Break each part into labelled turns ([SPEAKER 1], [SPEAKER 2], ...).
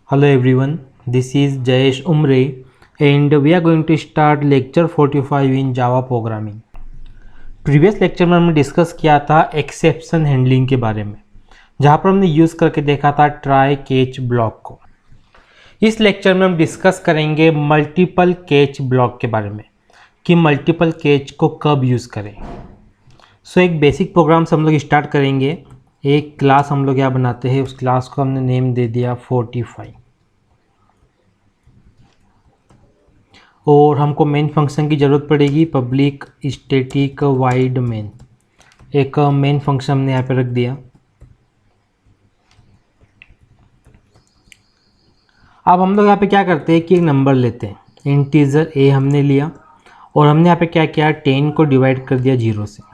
[SPEAKER 1] Hello everyone, this is Jayesh Umre and we are going to start lecture 45 in Java programming. Previous lecture में हमने discuss किया था exception handling के बारे में, जहाँ पर हमने यूज़ करके देखा था ट्राई कैच ब्लॉक को। इस लेक्चर में हम डिस्कस करेंगे मल्टीपल कैच ब्लॉक के बारे में कि मल्टीपल कैच को कब यूज़ करें। एक बेसिक प्रोग्राम से हम लोग स्टार्ट करेंगे। एक क्लास हम लोग यहाँ बनाते हैं, उस क्लास को हमने नेम दे दिया 45 और हमको मेन फंक्शन की ज़रूरत पड़ेगी पब्लिक स्टैटिक वाइड मेन। एक मेन फंक्शन हमने यहाँ पे रख दिया। अब हम लोग यहाँ पे क्या करते हैं कि एक नंबर लेते हैं, इंटीजर ए हमने लिया और हमने यहाँ पे क्या किया 10 को डिवाइड कर दिया 0 से।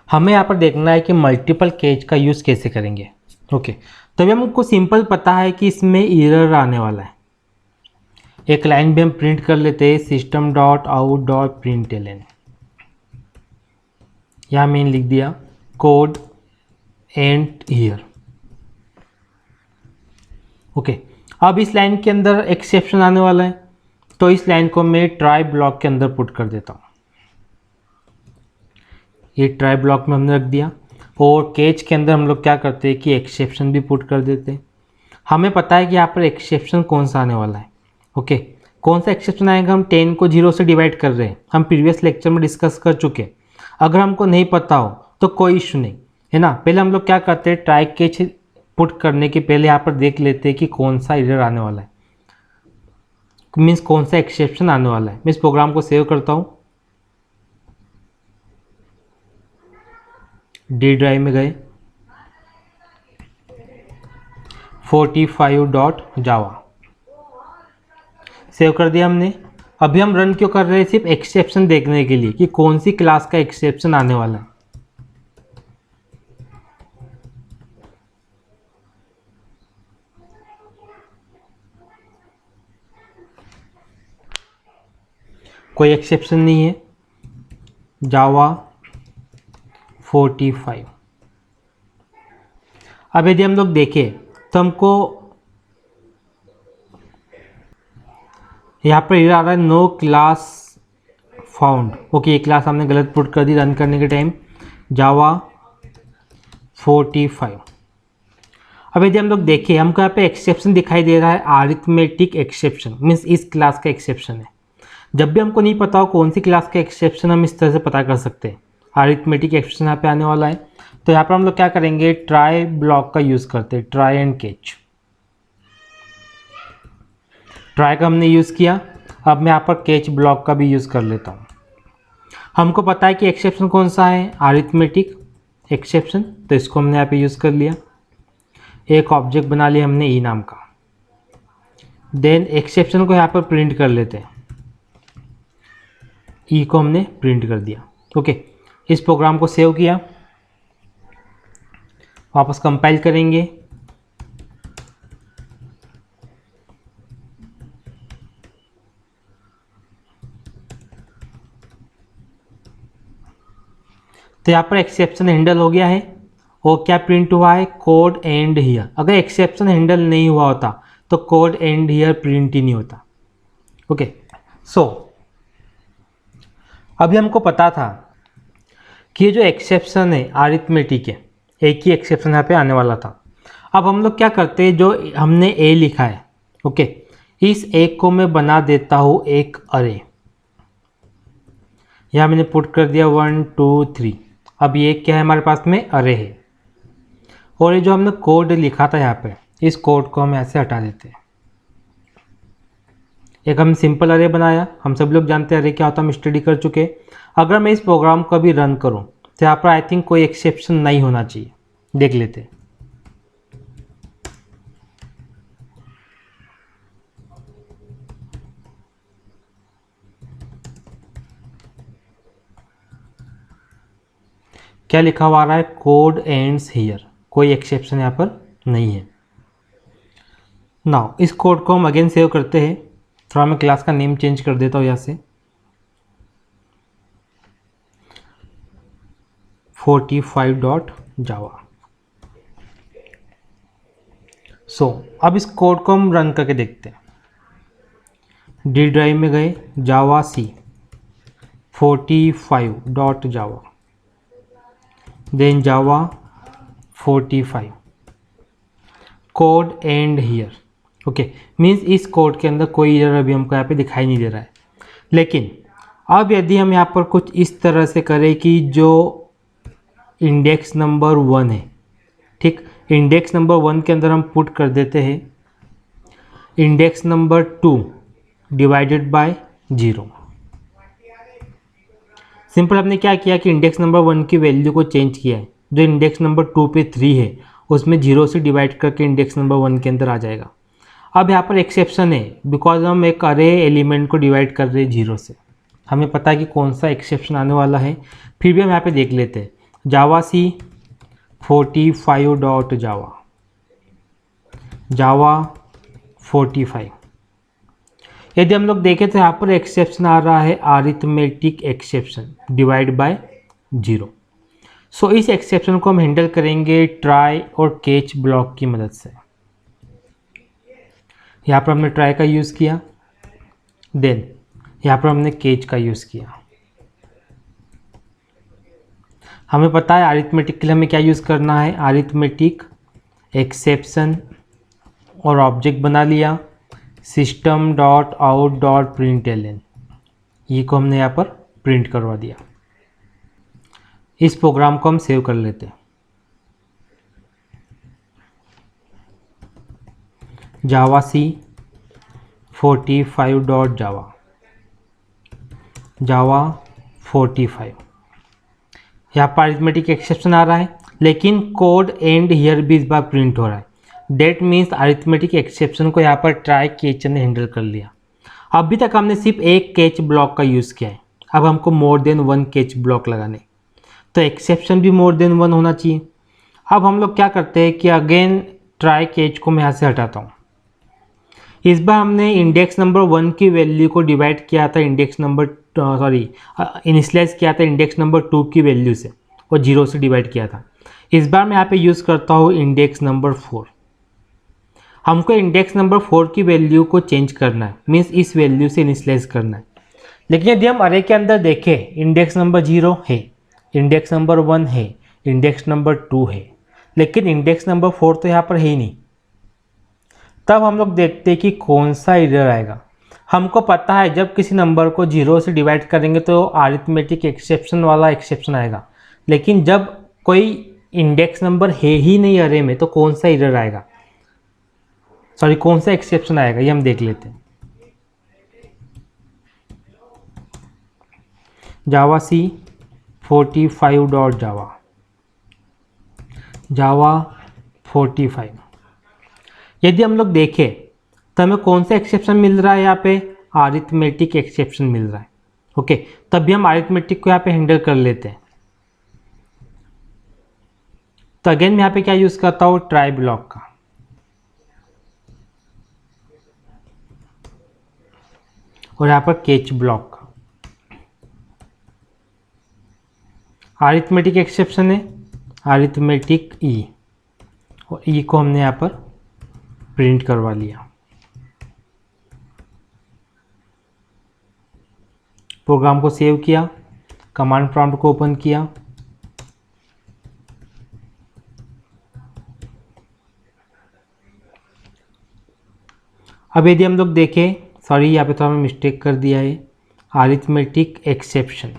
[SPEAKER 1] हमें यहाँ पर देखना है कि मल्टीपल कैच का यूज़ कैसे करेंगे। ओके, तो अभी हमको सिंपल पता है कि इसमें एरर आने वाला है। एक लाइन भी हम प्रिंट कर लेते हैं, system dot out dot print l n. यहाँ मैंने लिख दिया कोड एंड हियर। ओके, अब इस लाइन के अंदर एक्सेप्शन आने वाला है, तो इस लाइन को मैं ट्राई ब्लॉक के अंदर पुट कर देता हूँ। ये ट्राई ब्लॉक में हमने रख दिया और कैच के अंदर हम लोग क्या करते हैं कि एक्सेप्शन भी पुट कर देते हैं। हमें पता है कि यहाँ पर एक्सेप्शन कौन सा आने वाला है। ओके, कौन सा एक्सेप्शन आएगा, हम 10 को 0 से डिवाइड कर रहे हैं, हम प्रीवियस लेक्चर में डिस्कस कर चुके। अगर हमको नहीं पता हो तो कोई इशू नहीं है ना। पहले हम लोग क्या करते हैं, ट्राई कैच पुट करने के पहले यहाँ पर देख लेते हैं कि कौन सा एरर आने वाला है, मीन्स कौन सा एक्सेप्शन आने वाला है। मैं इस प्रोग्राम को सेव करता हूँ, डी ड्राइव में गए 45.java सेव कर दिया हमने। अभी हम रन क्यों कर रहे हैं, सिर्फ एक्सेप्शन देखने के लिए कि कौन सी क्लास का एक्सेप्शन आने वाला है। कोई एक्सेप्शन नहीं है, जावा 45। अब यदि हम लोग देखें तो हमको यहाँ पर एरर आ रहा है नो क्लास फाउंड। ओके, ये क्लास हमने गलत पुट कर दी रन करने के टाइम, जावा 45। अब यदि हम लोग देखें, हमको यहाँ पे एक्सेप्शन दिखाई दे रहा है अरिथमेटिक एक्सेप्शन, मीन्स इस क्लास का एक्सेप्शन है। जब भी हमको नहीं पता हो कौन सी क्लास का एक्सेप्शन, हम इस तरह से पता कर सकते हैं। अरिथमेटिक एक्सेप्शन यहाँ पे आने वाला है, तो यहाँ पर हम लोग क्या करेंगे, ट्राई ब्लॉक का यूज़ करते हैं, ट्राई एंड कैच। ट्राई का हमने यूज़ किया, अब मैं यहाँ पर कैच ब्लॉक का भी यूज़ कर लेता हूँ। हमको पता है कि एक्सेप्शन कौन सा है, अरिथमेटिक एक्सेप्शन, तो इसको हमने यहाँ पे यूज़ कर लिया। एक ऑब्जेक्ट बना लिया हमने ई नाम का। देन एक्सेप्शन को यहाँ पर प्रिंट कर लेते हैं, ई को हमने प्रिंट कर दिया। ओके, इस प्रोग्राम को सेव किया, वापस कंपाइल करेंगे। तो यहाँ पर एक्सेप्शन हैंडल हो गया है और क्या प्रिंट हुआ है, कोड एंड हियर। अगर एक्सेप्शन हैंडल नहीं हुआ होता तो कोड एंड हियर प्रिंट ही नहीं होता। ओके, सो अभी हमको पता था कि ये जो एक्सेप्शन है अरिथमेटिक है, एक ही एक्सेप्शन यहाँ पे आने वाला था। अब हम लोग क्या करते हैं, जो हमने ए लिखा है, ओके, इस एक को मैं बना देता हूँ एक अरे। यहाँ मैंने पुट कर दिया 1 2 3। अब ये क्या है, हमारे पास में अरे है। और ये जो हमने कोड लिखा था यहाँ पे, इस कोड को हम ऐसे हटा देते हैं। एक हम सिंपल अरे बनाया, हम सब लोग जानते हैं अरे क्या होता है, हम स्टडी कर चुके। अगर मैं इस प्रोग्राम को भी रन करूँ तो यहाँ पर आई थिंक कोई एक्सेप्शन नहीं होना चाहिए। देख लेते हैं। क्या लिखा हुआ आ रहा है, कोड एंड्स हियर, कोई एक्सेप्शन यहाँ पर नहीं है। नाउ इस कोड को हम अगेन सेव करते हैं। थोड़ा मैं क्लास का नेम चेंज कर देता हूँ यहाँ से, 45.java। सो अब इस कोड को हम रन करके देखते हैं। डी ड्राइव में गए, Java C 45 dot Java, then Java 45 code and here. Okay, means इस कोड के अंदर कोई एरर अभी हमको यहाँ पे दिखाई नहीं दे रहा है। लेकिन अब यदि हम यहाँ पर कुछ इस तरह से करें कि जो इंडेक्स नंबर 1 है, ठीक, इंडेक्स नंबर 1 के अंदर हम पुट कर देते हैं index number 2 divided by 0। Simple हमने क्या किया कि इंडेक्स नंबर 1 की वैल्यू को चेंज किया है, जो इंडेक्स नंबर 2 पे 3 है उसमें 0 से डिवाइड करके इंडेक्स नंबर 1 के अंदर आ जाएगा। अब यहाँ पर एक्सेप्शन है, बिकॉज हम एक अरे एलिमेंट को डिवाइड कर रहे हैं 0 से, हमें पता है कि कौन सा एक्सेप्शन आने वाला है। फिर भी हम यहाँ पे देख लेते हैं, जावा सी 45 डॉट जावा, जावा 45। यदि हम लोग देखें तो यहाँ पर एक्सेप्शन आ रहा है अरिथमेटिक एक्सेप्शन डिवाइड बाय 0। सो इस एक्सेप्शन को हम हैंडल करेंगे ट्राई और कैच ब्लॉक की मदद से। यहाँ पर हमने ट्राई का यूज़ किया, देन यहाँ पर हमने कैच का यूज़ किया। हमें पता है अरिथमेटिक के लिए हमें क्या यूज़ करना है, अरिथमेटिक एक्सेप्शन, और ऑब्जेक्ट बना लिया system dot out dot print L, ये को हमने यहाँ पर प्रिंट करवा दिया। इस प्रोग्राम को हम सेव कर लेते हैं। जावा सी 45 डॉट जावा, जावा 45। यहाँ पर अरिथमेटिक एक्सेप्शन आ रहा है, लेकिन कोड एंड हियर भी इस बार प्रिंट हो रहा है। डेट मीन्स अरिथमेटिक एक्सेप्शन को यहाँ पर ट्राई कैच ने हैंडल कर लिया। अभी तक हमने सिर्फ एक कैच ब्लॉक का यूज़ किया है, अब हमको मोर देन 1 कैच ब्लॉक लगाने, तो एक्सेप्शन भी मोर देन 1 होना चाहिए। अब हम लोग क्या करते हैं कि अगेन ट्राई कैच को मैं यहाँ से हटाता हूँ। इस बार हमने इंडेक्स नंबर 1 की वैल्यू को डिवाइड किया था इंडेक्स नंबर इनिशियलाइज किया था इंडेक्स नंबर 2 की वैल्यू से और 0 से डिवाइड किया था। इस बार मैं यहाँ पे यूज़ करता हूँ इंडेक्स नंबर 4। हमको इंडेक्स नंबर 4 की वैल्यू को चेंज करना है, मीन्स इस वैल्यू से इनिशियलाइज करना है। लेकिन यदि हम अरे के अंदर देखें, इंडेक्स नंबर 0 है, इंडेक्स नंबर 1 है, इंडेक्स नंबर 2 है, लेकिन इंडेक्स नंबर 4 तो यहाँ पर है ही नहीं। तब हम लोग देखते हैं कि कौन सा एरर आएगा। हमको पता है जब किसी नंबर को 0 से डिवाइड करेंगे तो अरिथमेटिक एक्सेप्शन वाला एक्सेप्शन आएगा, लेकिन जब कोई इंडेक्स नंबर है ही नहीं अरे में तो कौन सा एरर आएगा, सॉरी कौन सा एक्सेप्शन आएगा, ये हम देख लेते हैं। जावा सी 45 डॉट जावा, जावा 45। यदि हम लोग देखें तो हमें कौन सा एक्सेप्शन मिल रहा है, यहाँ पे अरिथमेटिक एक्सेप्शन मिल रहा है। ओके, तभी हम अरिथमेटिक को यहाँ पे हैंडल कर लेते हैं। तो अगेन मैं यहाँ पे क्या यूज़ करता हूँ, ट्राई ब्लॉक का, और यहाँ पर कैच ब्लॉक का। अरिथमेटिक एक्सेप्शन है अरिथमेटिक ई, और ई को हमने यहाँ पर प्रिंट करवा लिया। प्रोग्राम को सेव किया, कमांड प्रॉम्प्ट को ओपन किया, अब यदि हम लोग देखें, सॉरी यहाँ पे तो हमें मिस्टेक कर दिया है, अरिथमेटिक एक्सेप्शन।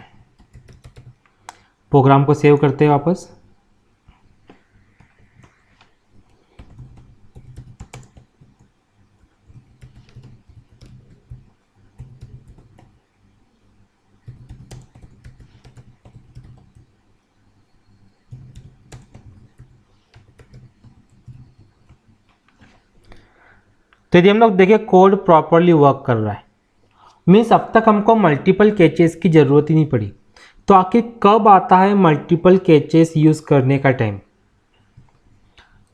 [SPEAKER 1] प्रोग्राम को सेव करते हैं वापस, तो यदि हम लोग देखें कोड प्रॉपरली वर्क कर रहा है, मीन्स अब तक हमको मल्टीपल कैचेस की ज़रूरत ही नहीं पड़ी। तो आखिर कब आता है मल्टीपल कैचेस यूज़ करने का टाइम,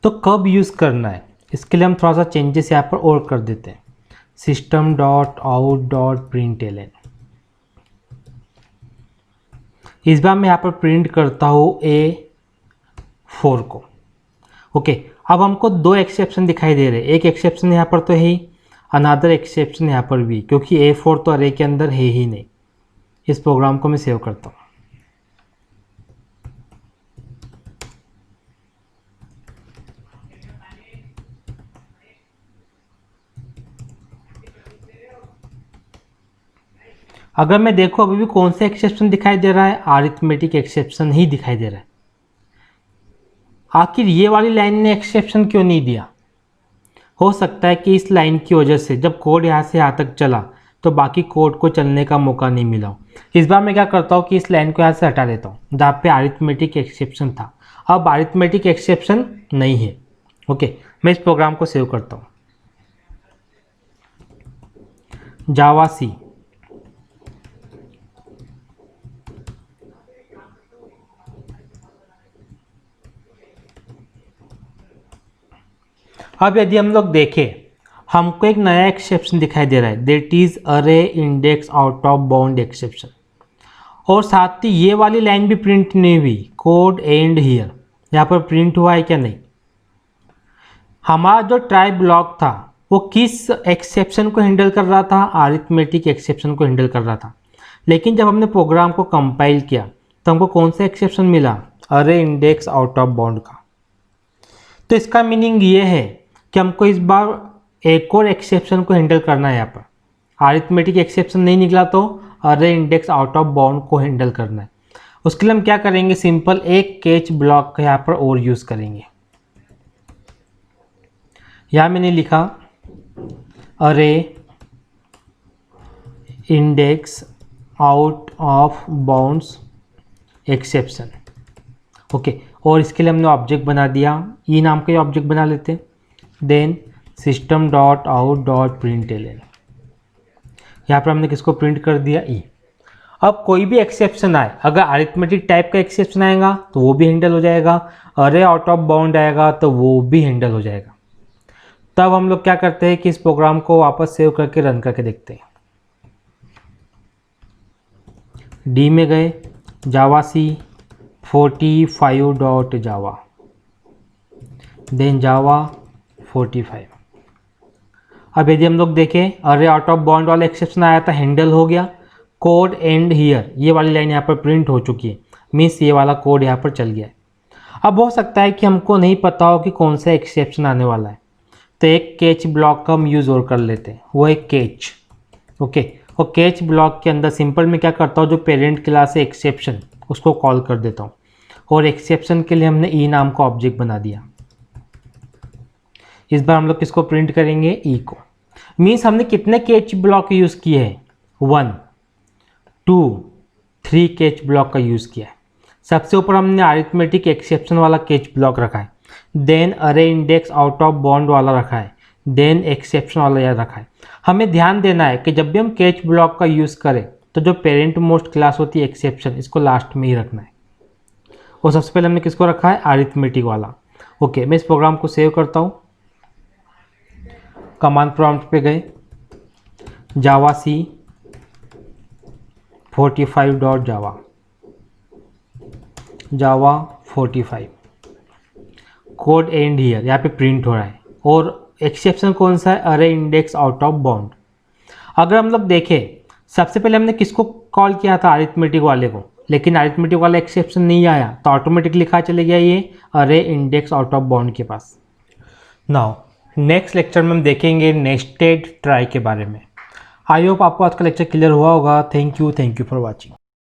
[SPEAKER 1] तो कब यूज़ करना है, इसके लिए हम थोड़ा सा चेंजेस यहाँ पर और कर देते हैं। System dot out dot print L, इस बार मैं यहाँ पर प्रिंट करता हूँ A4 को। ओके, अब हमको दो एक्सेप्शन दिखाई दे रहे हैं, एक एक्सेप्शन यहाँ पर तो है ही, अनदर एक्सेप्शन यहाँ पर भी, क्योंकि A4 तो अरे के अंदर है ही नहीं। इस प्रोग्राम को मैं सेव करता हूँ। अगर मैं देखूँ अभी भी कौन सा एक्सेप्शन दिखाई दे रहा है, अरिथमेटिक एक्सेप्शन ही दिखाई दे रहा है। आखिर ये वाली लाइन ने एक्सेप्शन क्यों नहीं दिया? हो सकता है कि इस लाइन की वजह से जब कोड यहाँ से यहाँ तक चला तो बाकी कोड को चलने का मौका नहीं मिला। इस बार मैं क्या करता हूँ कि इस लाइन को यहाँ से हटा देता हूँ जहाँ पे अरिथमेटिक एक्सेप्शन था। अब अरिथमेटिक एक्सेप्शन नहीं है। ओके, मैं इस प्रोग्राम को सेव करता हूँ। जावा सी, अब यदि हम लोग देखें, हमको एक नया एक्सेप्शन दिखाई दे रहा है, दैट इज अरे index out of bound exception. और साथ ही ये वाली लाइन भी प्रिंट नहीं हुई, कोड एंड हियर, यहाँ पर प्रिंट हुआ है क्या? नहीं। हमारा जो ट्राई ब्लॉक था वो किस एक्सेप्शन को हैंडल कर रहा था? अरिथमेटिक एक्सेप्शन को हैंडल कर रहा था। लेकिन जब हमने प्रोग्राम को कंपाइल किया तो हमको कौन सा एक्सेप्शन मिला? अरे इंडेक्स आउट ऑफ बाउंड का। तो इसका मीनिंग ये है कि हमको इस बार एक और एक्सेप्शन को हैंडल करना है। यहाँ पर अरिथमेटिक एक्सेप्शन नहीं निकला तो अरे इंडेक्स आउट ऑफ बाउंड को हैंडल करना है। उसके लिए हम क्या करेंगे? सिंपल एक कैच ब्लॉक का यहाँ पर और यूज़ करेंगे। यहाँ मैंने लिखा अरे index out of bounds exception. Okay, और इसके लिए हमने ऑब्जेक्ट बना दिया, ई नाम का ऑब्जेक्ट बना लेते हैं। Then system dot out dot print l n, यहाँ पर हमने किसको प्रिंट कर दिया? ई। अब कोई भी एक्सेप्शन आए, अगर अरिथमेटिक टाइप का एक्सेप्शन आएगा तो वो भी हैंडल हो जाएगा, अरे आउट ऑफ बाउंड आएगा तो वो भी हैंडल हो जाएगा। तब हम लोग क्या करते हैं कि इस प्रोग्राम को वापस सेव करके रन करके देखते हैं। डी में गए, जावा सी 45.java, देन जावा 45। अब यदि हम लोग देखें, अरे आउट ऑफ बाउंड वाला एक्सेप्शन आया था, हैंडल हो गया। कोड एंड हियर, ये वाली लाइन यहाँ पर प्रिंट हो चुकी है, मीन्स ये वाला कोड यहाँ पर चल गया है। अब हो सकता है कि हमको नहीं पता हो कि कौन सा एक्सेप्शन आने वाला है, तो एक कैच ब्लॉक का हम यूज़ और कर लेते हैं, वो एक कैच। ओके, और कैच ब्लॉक के अंदर सिंपल मैं क्या करता हूँ, जो पेरेंट क्लास है एक्सेप्शन, उसको कॉल कर देता हूँ। और एक्सेप्शन के लिए हमने ई नाम का ऑब्जेक्ट बना दिया। इस बार हम लोग किसको प्रिंट करेंगे? ई को। मीन्स हमने कितने कैच ब्लॉक यूज़ किए हैं? 1 2 3 कैच ब्लॉक का यूज़ किया है। सबसे ऊपर हमने अरिथमेटिक एक्सेप्शन वाला कैच ब्लॉक रखा है, देन अरे इंडेक्स आउट ऑफ बाउंड वाला रखा है, देन एक्सेप्शन वाला याद रखा है। हमें ध्यान देना है कि जब भी हम कैच ब्लॉक का यूज़ करें तो जो पेरेंट मोस्ट क्लास होती है एक्सेप्शन, इसको लास्ट में ही रखना है। और सबसे पहले हमने किसको रखा है? अरिथमेटिक वाला। ओके, मैं इस प्रोग्राम को सेव करता हूँ। कमांड प्रॉम्प्ट पे गए, Java C 45.java, Java 45, code and here, यहाँ पे प्रिंट हो रहा है। और एक्सेप्शन कौन सा है? अरे इंडेक्स आउट ऑफ बाउंड। अगर हम लोग देखें, सबसे पहले हमने किसको कॉल किया था? अरिथमेटिक वाले को, लेकिन अरिथमेटिक वाला एक्सेप्शन नहीं आया तो ऑटोमेटिक लिखा चले गया ये अरे इंडेक्स आउट ऑफ बाउंड के पास। नाउ नेक्स्ट लेक्चर में हम देखेंगे नेस्टेड ट्राई के बारे में। आई होप आपको आज का लेक्चर क्लियर हुआ होगा। Thank you for watching.